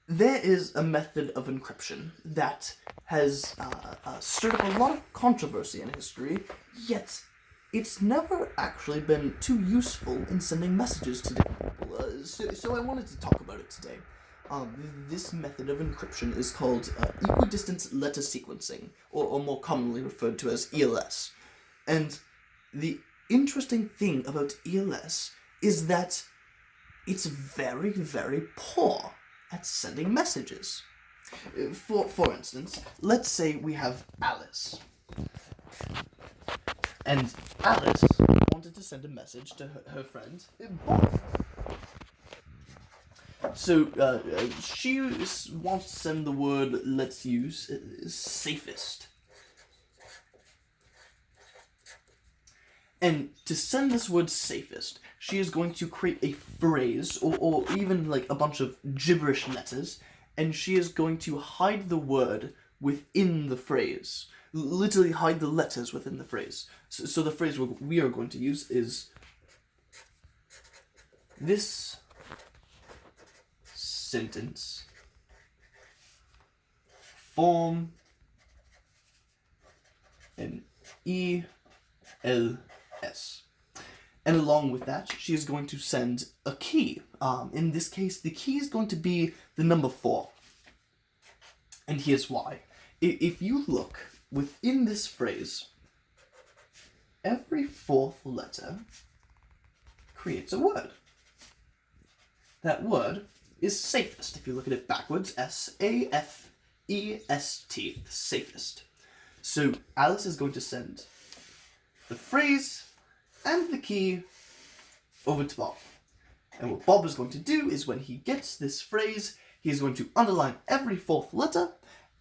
there is a method of encryption that has stirred up a lot of controversy in history, yet it's never actually been too useful in sending messages to different people. So I wanted to talk about it today. This method of encryption is called equidistant letter sequencing, or more commonly referred to as ELS. And the interesting thing about ELS is that it's very, very poor at sending messages. For instance, let's say we have Alice. And Alice wanted to send a message to her friend, Bob. So, she wants to send the word, let's use, safest. And to send this word safest, she is going to create a phrase, or even like a bunch of gibberish letters, and she is going to hide the word within the phrase. Literally hide the letters within the phrase. So the phrase we are going to use is, this sentence form an ELS. And along with that, she is going to send a key. In this case, the key is going to be the number 4. And here's why. If you look within this phrase, every 4th letter creates a word. That word is safest. If you look at it backwards, SAFEST, safest. So Alice is going to send the phrase and the key over to Bob. And what Bob is going to do is when he gets this phrase, he is going to underline every 4th letter,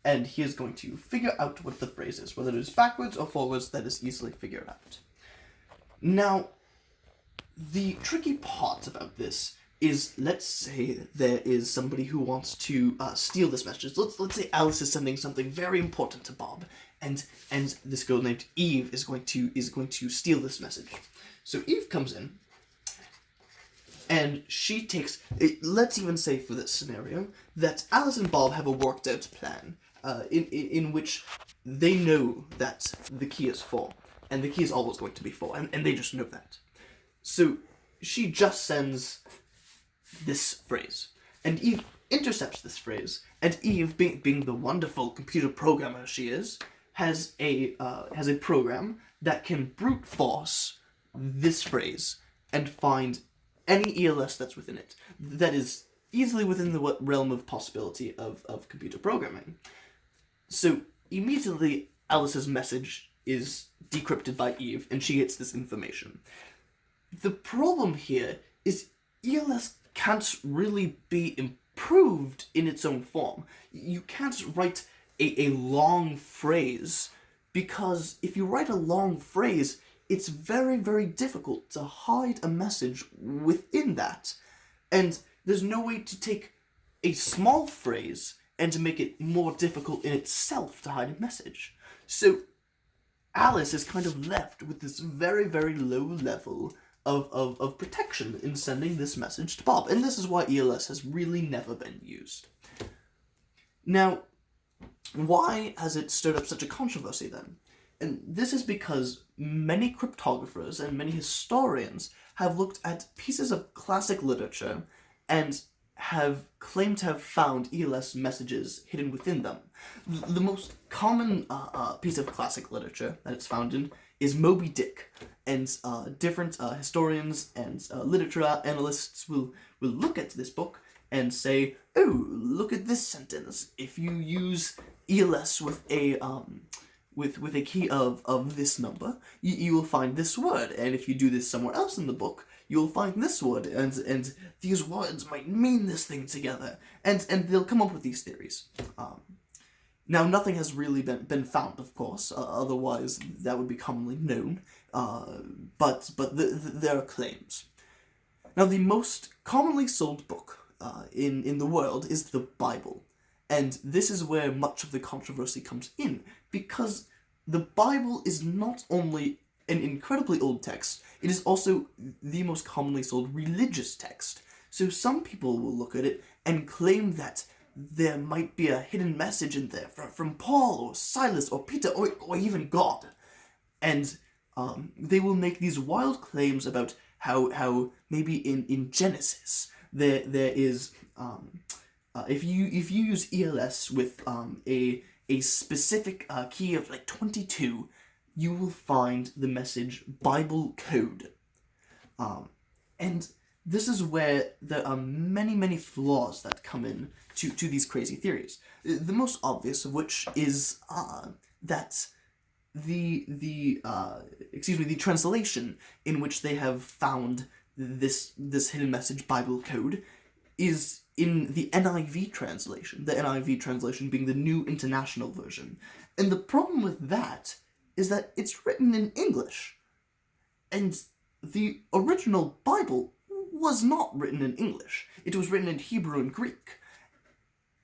and he is going to figure out what the phrase is. Whether it is backwards or forwards, that is easily figured out. Now, the tricky part about this is, let's say there is somebody who wants to steal this message. Let's say Alice is sending something very important to Bob, and this girl named Eve is going to steal this message. So Eve comes in, and she takes. Let's even say for this scenario that Alice and Bob have a worked out plan, in which they know that the key is 4, and the key is always going to be 4, and they just know that. So she just sends this phrase, and Eve intercepts this phrase, and Eve, being the wonderful computer programmer she is, has a program that can brute force this phrase and find any ELS that's within it. That is easily within the realm of possibility of computer programming. So immediately Alice's message is decrypted by Eve, and she gets this information. The problem here is ELS can't really be improved in its own form. You can't write a long phrase, because if you write a long phrase, it's very, very difficult to hide a message within that. And there's no way to take a small phrase and to make it more difficult in itself to hide a message. So Alice is kind of left with this very, very low level of protection in sending this message to Bob. And this is why ELS has really never been used. Now, why has it stirred up such a controversy then? And this is because many cryptographers and many historians have looked at pieces of classic literature and have claimed to have found ELS messages hidden within them. The most common piece of classic literature that it's found in is Moby Dick, and different historians and literature analysts will look at this book and say, oh, look at this sentence. If you use ELS with a key of this number, you will find this word, and if you do this somewhere else in the book, you'll find this word, and these words might mean this thing together, and they'll come up with these theories. Now, nothing has really been found, of course, otherwise that would be commonly known, but there are claims. Now, the most commonly sold book in the world is the Bible, and this is where much of the controversy comes in, because the Bible is not only an incredibly old text, it is also the most commonly sold religious text. So some people will look at it and claim that there might be a hidden message in there from Paul or Silas or Peter or even God. And they will make these wild claims about how maybe in Genesis there is if you use ELS with a specific key of like 22, you will find the message Bible code. And this is where there are many flaws that come in to these crazy theories. The most obvious of which is that the translation in which they have found this hidden message Bible code is in the NIV translation. The NIV translation being the New International Version. And the problem with that is that it's written in English. And the original Bible was not written in English. It was written in Hebrew and Greek.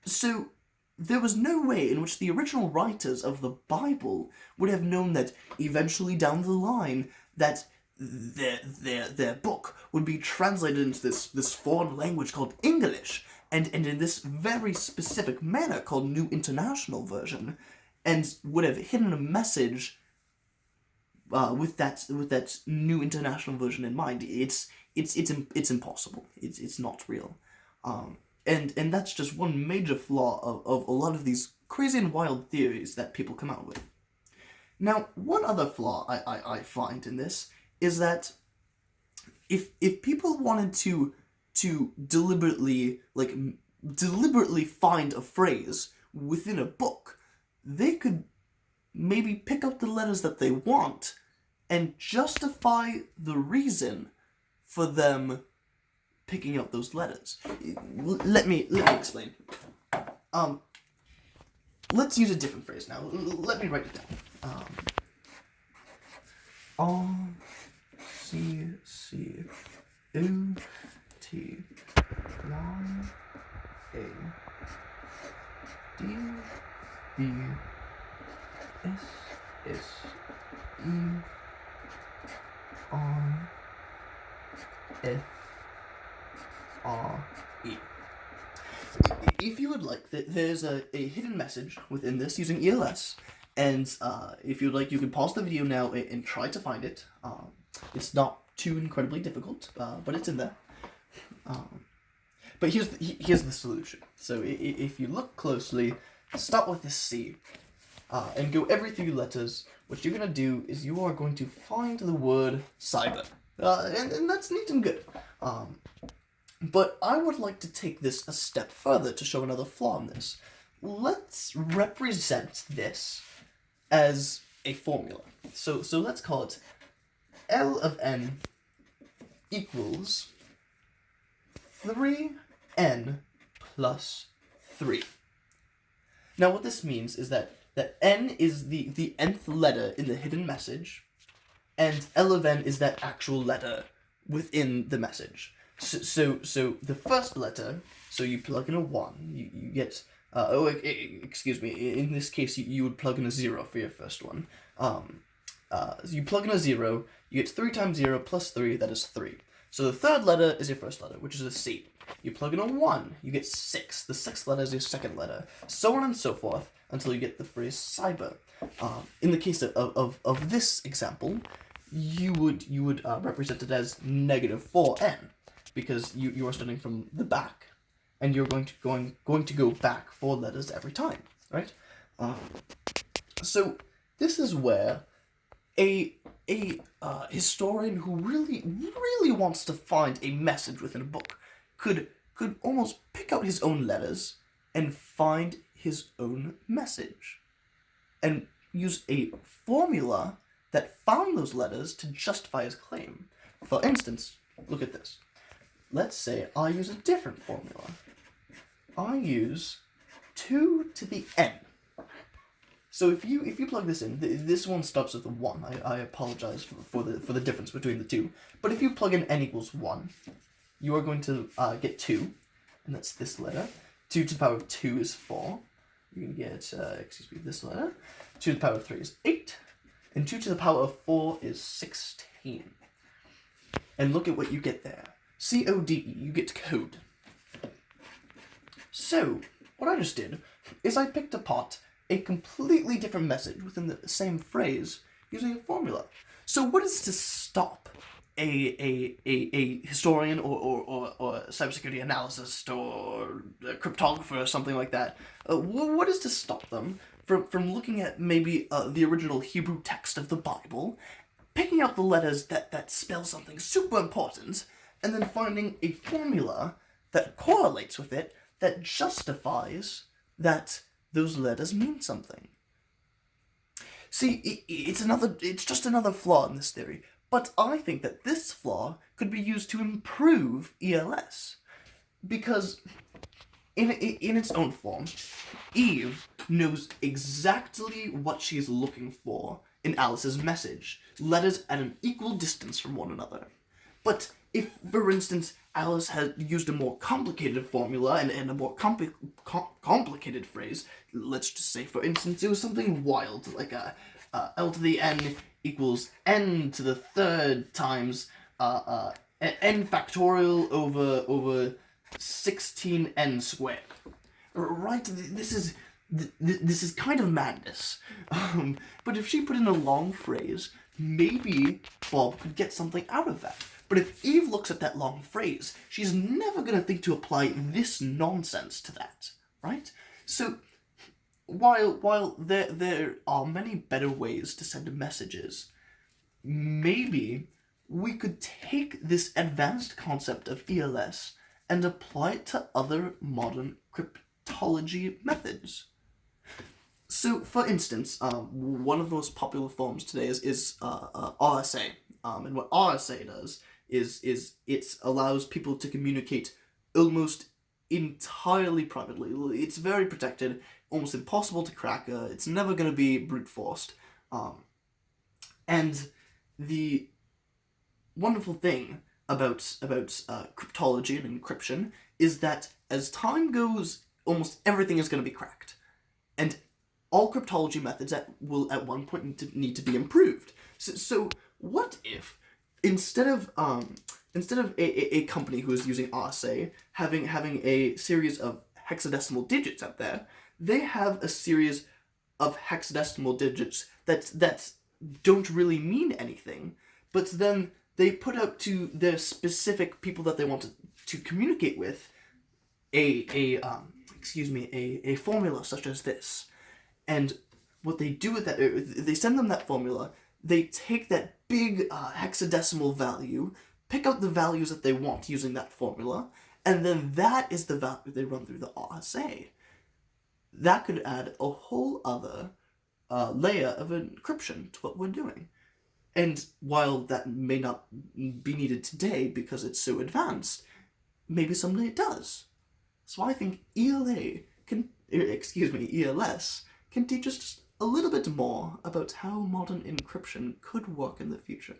So there was no way in which the original writers of the Bible would have known that eventually down the line that their book would be translated into this foreign language called English, and in this very specific manner called New International Version, and would have hidden a message with that New International Version in mind. It's impossible. It's not real. And that's just one major flaw of a lot of these crazy and wild theories that people come out with. Now, one other flaw I find in this is that if people wanted to deliberately find a phrase within a book, they could maybe pick up the letters that they want and justify the reason for them picking up those letters. Let me explain. Let's use a different phrase now. Let me write it down. CCUTYRE. If you would like, there's a hidden message within this using ELS, and if you'd like, you can pause the video now and try to find it. It's not too incredibly difficult, but it's in there. But here's the solution. So if you look closely, start with the C, and go every 3 letters. What you're going to do is you are going to find the word cyber. And that's neat and good. But I would like to take this a step further to show another flaw in this. Let's represent this as a formula. So let's call it L of n equals 3n plus 3. Now what this means is that n is the nth letter in the hidden message, and L of n is that actual letter within the message. So the first letter, so you plug in a 1, you get, excuse me, in this case you would plug in a 0 for your first one. You plug in a 0, you get 3 times 0 plus 3, that is 3. So the third letter is your first letter, which is a C. You plug in a 1, you get 6, the 6th letter is your second letter, so on and so forth, until you get the phrase cyber. In the case of this example, you would represent it as negative 4n. Because you are starting from the back, and you're going to go back 4 letters every time, right? So this is where a historian who really wants to find a message within a book could almost pick out his own letters and find his own message, and use a formula that found those letters to justify his claim. For instance, look at this. Let's say I use a different formula. I use 2 to the n. So if you plug this in, this one starts with a 1. I apologize for the difference between the two. But if you plug in n equals 1, you are going to get 2, and that's this letter. 2 to the power of 2 is 4. You can get, this letter. 2 to the power of 3 is 8. And 2 to the power of 4 is 16. And look at what you get there. CODE, you get code. So, What I just did is I picked apart a completely different message within the same phrase using a formula. So what is to stop a historian or cybersecurity analyst or a cryptographer or something like that? What is to stop them from looking at maybe the original Hebrew text of the Bible, picking out the letters that spell something super important, and then finding a formula that correlates with it that justifies that those letters mean something? See, it's just another flaw in this theory, but I think that this flaw could be used to improve ELS, because in its own form, Eve knows exactly what she's looking for in Alice's message, letters at an equal distance from one another. But if, for instance, Alice had used a more complicated formula and a more complicated phrase, let's just say, for instance, it was something wild, like L to the n equals n to the third times n factorial over 16n squared. Right? This is kind of madness. But if she put in a long phrase, maybe Bob could get something out of that. But if Eve looks at that long phrase, she's never going to think to apply this nonsense to that, right? So, while there are many better ways to send messages, maybe we could take this advanced concept of ELS and apply it to other modern cryptology methods. So, for instance, one of the most popular forms today is RSA. And what RSA does is it allows people to communicate almost entirely privately. It's very protected, almost impossible to crack. It's never going to be brute forced. And the wonderful thing about cryptology and encryption is that as time goes, almost everything is going to be cracked, and all cryptology methods will at one point need to be improved. So what if instead of a company who is using RSA having a series of hexadecimal digits out there, they have a series of hexadecimal digits that don't really mean anything, but then they put out to their specific people that they want to communicate with a formula such as this. And what they do with that, they send them that formula, they take that big hexadecimal value, pick out the values that they want using that formula, and then that is the value they run through the RSA. That could add a whole other layer of encryption to what we're doing. And while that may not be needed today because it's so advanced, maybe someday it does. So I think ELS can teach us just a little bit more about how modern encryption could work in the future.